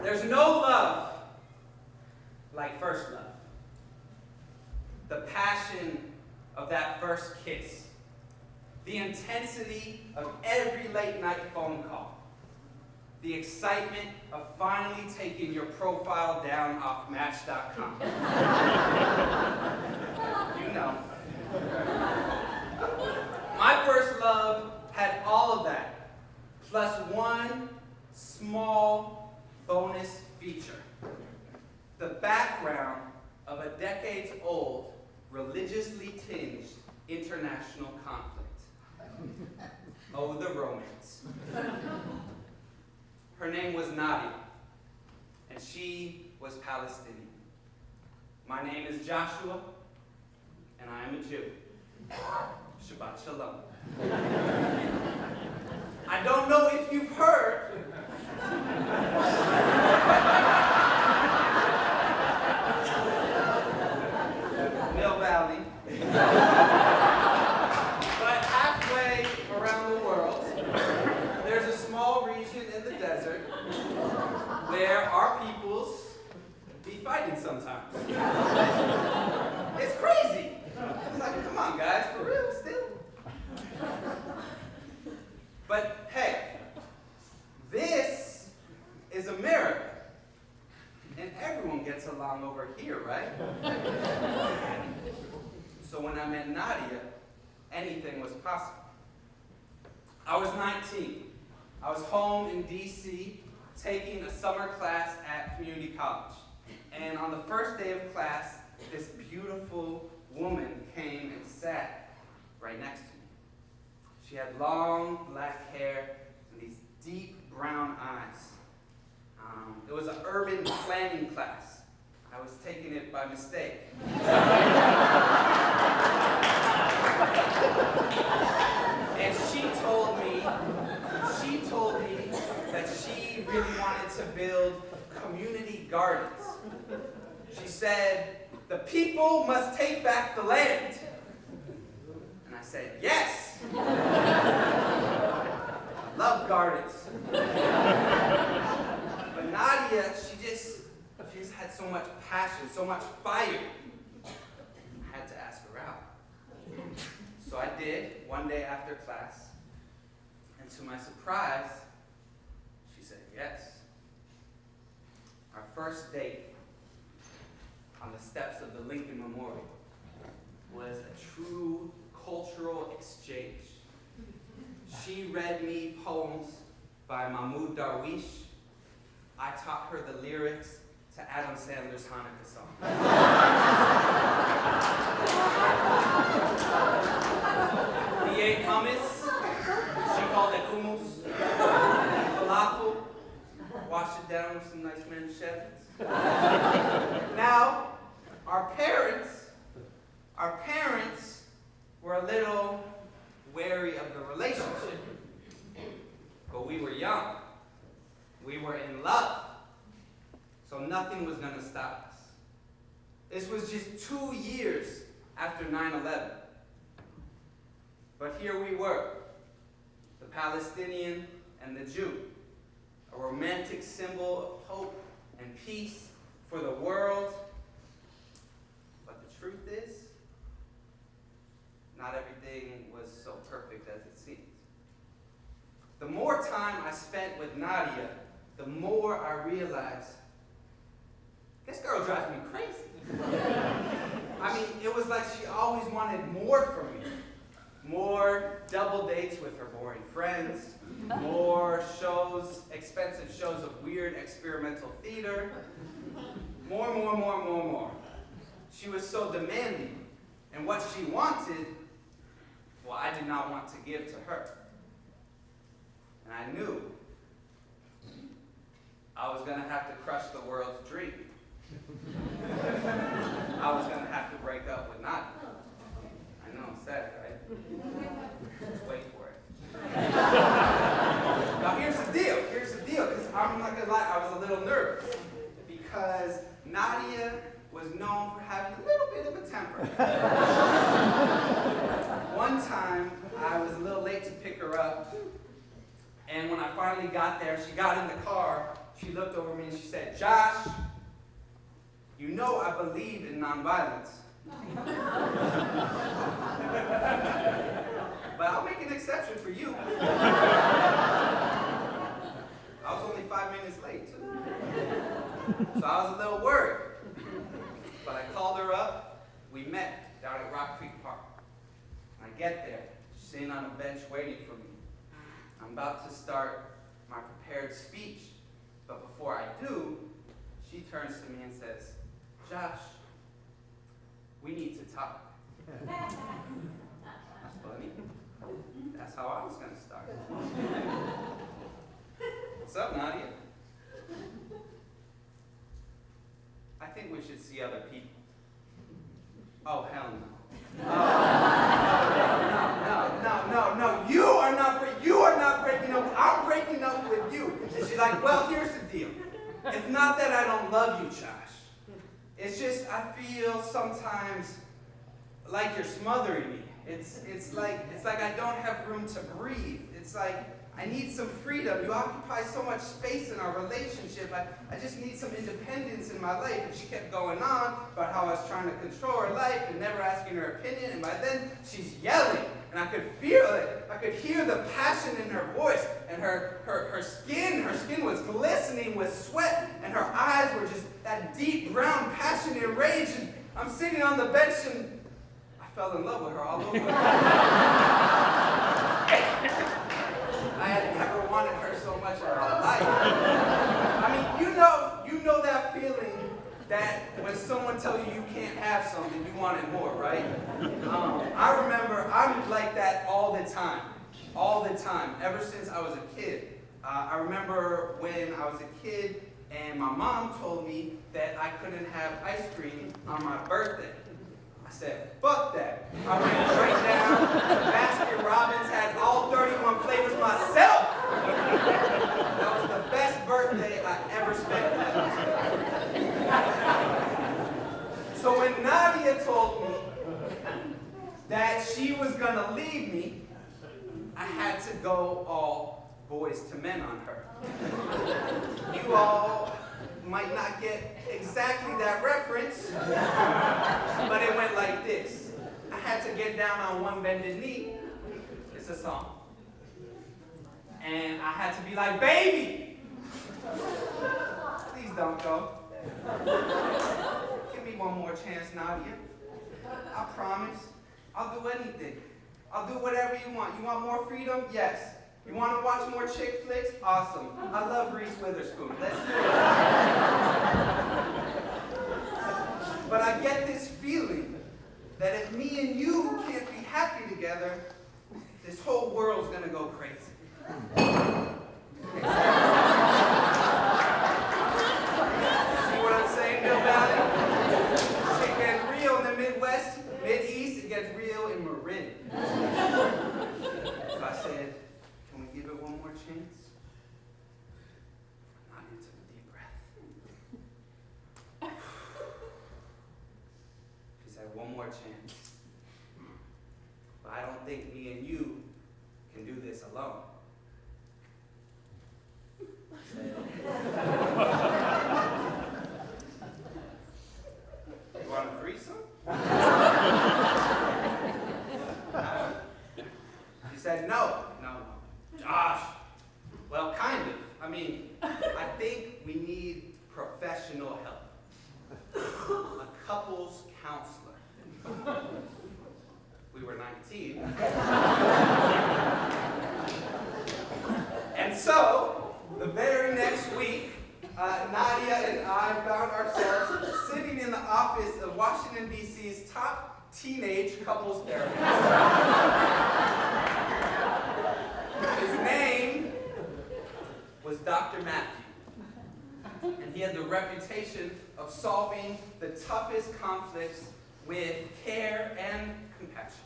There's no love like first love. The passion of that first kiss. The intensity of every late night phone call. The excitement of finally taking your profile down off Match.com. You know. My first love had all of that, plus one small bonus feature. The background of a decades-old, religiously tinged international conflict. Oh, the romance. Her name was Nadia, and she was Palestinian. My name is Joshua, and I am a Jew. Shabbat Shalom. I don't know if you've heard, Mill Valley, but halfway around the world, there's a small region in the desert where our peoples be fighting sometimes. It's crazy. It's like, come on, guys, for real, still? But hey, this is America, and everyone gets along over here, right? So when I met Nadia, anything was possible. I was 19. I was home in DC taking a summer class at community college. And on the first day of class, this beautiful woman came and sat right next to me. She had long black hair and these deep brown eyes. It was an urban planning class. I was taking it by mistake. And she told me that she really wanted to build community gardens. She said, the people must take back the land. And I said, yes. I love gardens. But Nadia, she just had so much passion, so much fire. I had to ask her out. So I did, one day after class. And to my surprise, she said yes. Our first date on the steps of the Lincoln Memorial was a true cultural exchange. She read me poems by Mahmoud Darwish. I taught her the lyrics to Adam Sandler's Hanukkah song. We ate hummus. She called it hummus. Falafel. Washed it down with some nice manchettes. Now, our parents were a little wary of the relationship. But we were young. We were in love. So nothing was going to stop us. This was just 2 years after 9/11. But here we were, the Palestinian and the Jew, a romantic symbol of hope and peace for the world. But the truth is, not everything was so perfect as it seemed. The more time I spent with Nadia, the more I realized, this girl drives me crazy. I mean, it was like she always wanted more from me. More double dates with her boring friends, more shows, expensive shows of weird experimental theater, more. She was so demanding, and what she wanted, well, I did not want to give to her. And I knew I was going to have to crush the world's dream. I was going to have to break up with Nadia. I know, sad, right? Just wait for it. Now here's the deal, because I'm not going to lie, I was a little nervous. Because Nadia was known for having a little bit of a temper. One time, I was a little late to pick her up, and when I finally got there, she got in the car, She looked over me and she said, "Josh, you know I believe in nonviolence. But I'll make an exception for you." I was only 5 minutes late, too. So I was a little worried. But I called her up. We met down at Rock Creek Park. I get there, she's sitting on a bench waiting for me. I'm about to start my prepared speech. But before I do, she turns to me and says, "Josh, we need to talk." That's funny. That's how I was going to start. "What's up, Nadia?" "I think we should see other people." "Oh, hell no. No. You are not breaking up. I'm breaking up with you." And she's like, "Well, here's the deal. It's not that I don't love you, Josh. It's just I feel sometimes like you're smothering me. It's like I don't have room to breathe. It's like I need some freedom. You occupy so much space in our relationship. I just need some independence in my life." And she kept going on about how I was trying to control her life and never asking her opinion. And by then, she's yelling. And I could feel it. I could hear the passion in her voice. And her skin was glistening with sweat. And her eyes were just that deep brown passion and rage. And I'm sitting on the bench and I fell in love with her all over again. I had never wanted her so much in my life. I mean, you know that feeling that when someone tells you can't have something, you want it more, right? I remember I'm like that all the time, ever since I was a kid. I remember when I was a kid and my mom told me that I couldn't have ice cream on my birthday. I said, "Fuck that." I went straight down to Baskin Robbins, had all 31 flavors myself. That was the best birthday I ever spent. So when Nadia told me that she was gonna leave me, I had to go all boys to men on her. You all might not get exactly that reference, but it went like this. I had to get down on one bended knee. It's a song. And I had to be like, "Baby, please don't go. Give me one more chance, Nadia. I promise. I'll do anything. I'll do whatever you want. You want more freedom? Yes. You want to watch more chick flicks? Awesome. I love Reese Witherspoon. Let's do it." But I get this feeling that if me and you can't be happy together, this whole world's going to go crazy. See what I'm saying, Bill Valley? Shit gets real in the Midwest, Mid-East, it gets real in Marin. So I said, "Can we give it one more chance?" Nadia took a deep breath. She said, "One more chance. But I don't think me and you can do this alone." I said, "You want a threesome?" She said, No. "Josh, well, kind of. I mean, I think we need professional help. A couples counselor." We were 19. And so, the very next week, Nadia and I found ourselves sitting in the office of Washington, D.C.'s top teenage couples therapist. His name was Dr. Matthew. And he had the reputation of solving the toughest conflicts with care and compassion.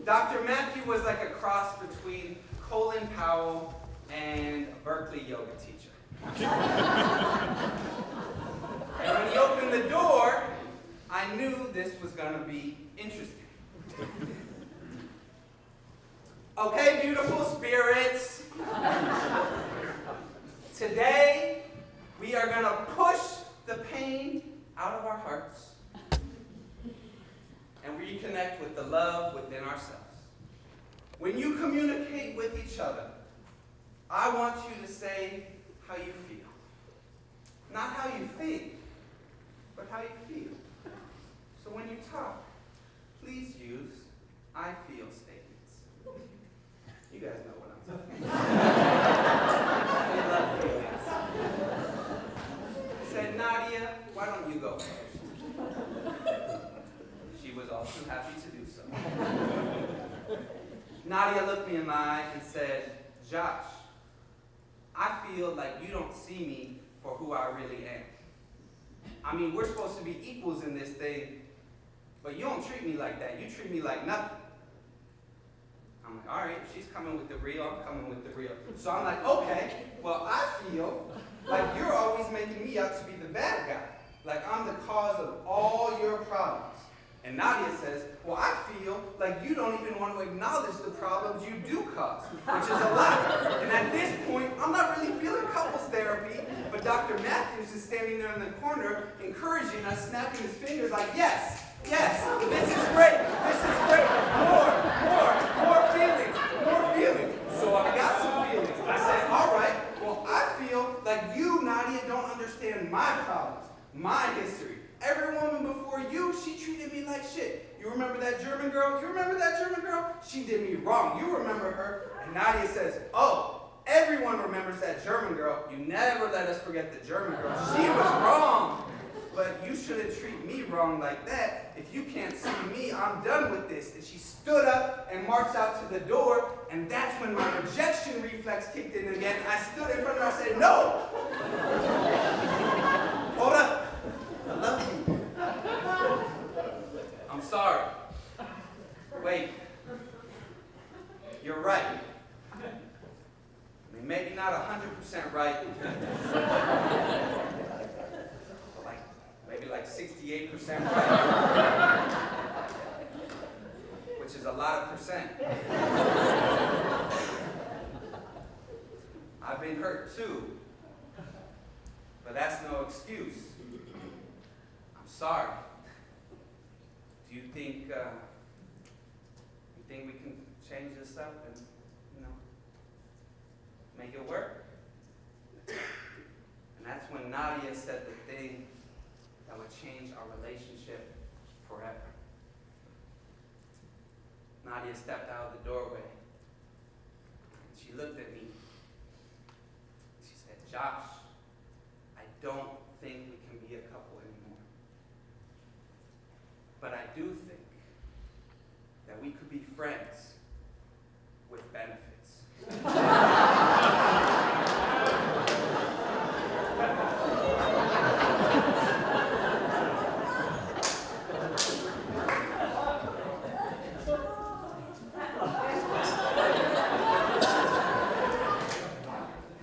Dr. Matthew was like a cross between Colin Powell and a Berkeley yoga teacher. And when he opened the door, I knew this was going to be interesting. "Okay, beautiful spirits. Today, each other. I want you to say how you feel. Not how you think, but how you feel. So when you talk, please use I feel statements. You guys know what I'm talking about. We love feelings. I said, Nadia, why don't you go first? She was all too happy to do so. Nadia looked me in the eye and said, Josh, I feel like you don't see me for who I really am. I mean, we're supposed to be equals in this thing, but you don't treat me like that. You treat me like nothing. I'm like, all right, if she's coming with the real, I'm coming with the real. So I'm like, okay, well, I feel like you're always making me out to be the bad guy. Like I'm the cause of all your problems. And Nadia says, well, I feel like you don't even want to acknowledge the problems you do cause, which is a lot. And at this point, I'm not really feeling couples therapy, but Dr. Matthews is standing there in the corner, encouraging us, snapping his fingers like, yes, yes, this is great, more feelings. So I got some feelings. I said, all right, well, I feel like you, Nadia, don't understand my problems, my history. Every woman before you, she treated me like shit. You remember that German girl? She did me wrong. You remember her? And Nadia says, oh, everyone remembers that German girl. You never let us forget the German girl. She was wrong. But you shouldn't treat me wrong like that. If you can't see me, I'm done with this. And she stood up and marched out to the door, and that's when my rejection reflex kicked in again. I stood in front of her and I said, no! Hold up. I love you. I'm sorry. Wait. You're right. I mean, maybe not 100% right. Maybe like 68% right. Which is a lot of percent. I've been hurt too. But that's no excuse. I'm sorry. Do you think we can change this up and, make it work? And that's when Nadia said the thing that would change our relationship forever. Nadia stepped out of the doorway. And she looked at me. She said, Josh, I don't think we can be a couple anymore. But I do think that we could be friends with benefits.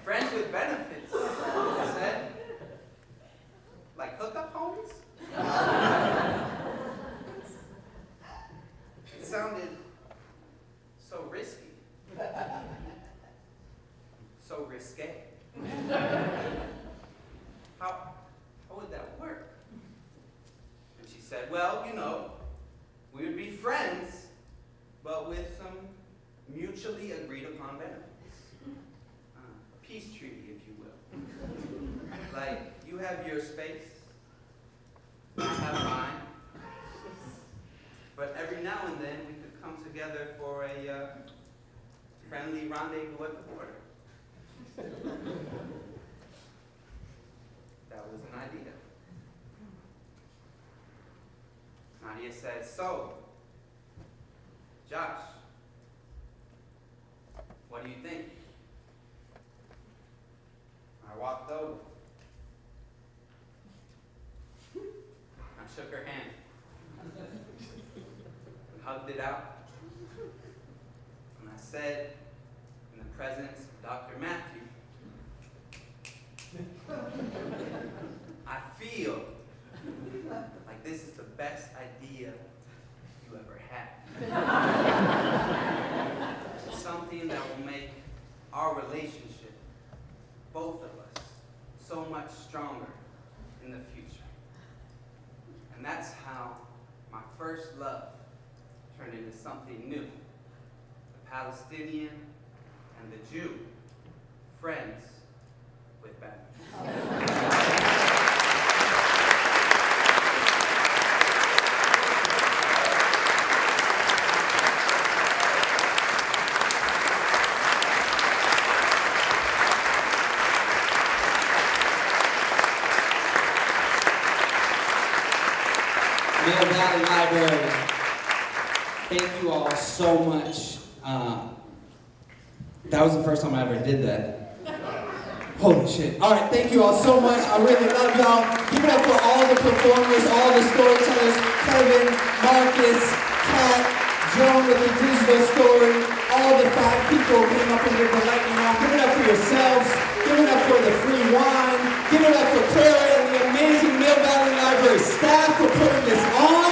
Friends with benefits, I said. Like hookup homies? It sounded so risky. So risque. How would that work? And she said, well, we would be friends, but with some mutually agreed upon benefits. A peace treaty, if you will. Like, you have your space, I have mine. But every now and then we could come together for a friendly rendezvous at the border. That was an idea. Nadia said, so, Josh, what do you think? I walked over. I shook her hand. And hugged it out. And I said, in the presence of Dr. Matthew, I feel like this is the best idea you ever had. Something that will make our relationship, both of us, so much stronger in the future. And that's how my first love turned into something new. The Palestinian and the Jew, friends with benefits. Mill Valley Library, thank you all so much. That was the first time I ever did that. Holy shit. All right, thank you all so much. I really love y'all. Give it up for all the performers, all the storytellers, Kevin, Marcus, Kat, Joan with the digital story, all the 5 people who came up and did the lightning round. Give it up for yourselves. Give it up for the free wine. Give it up for Clara and the amazing Mill Valley Library staff for putting this on.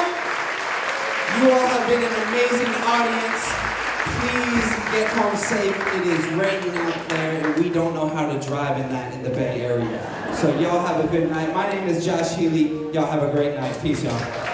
You all have been an amazing audience. Please get home safe. It is raining out there and we don't know how to drive in the Bay Area. So y'all have a good night. My name is Josh Healey. Y'all have a great night. Peace, y'all.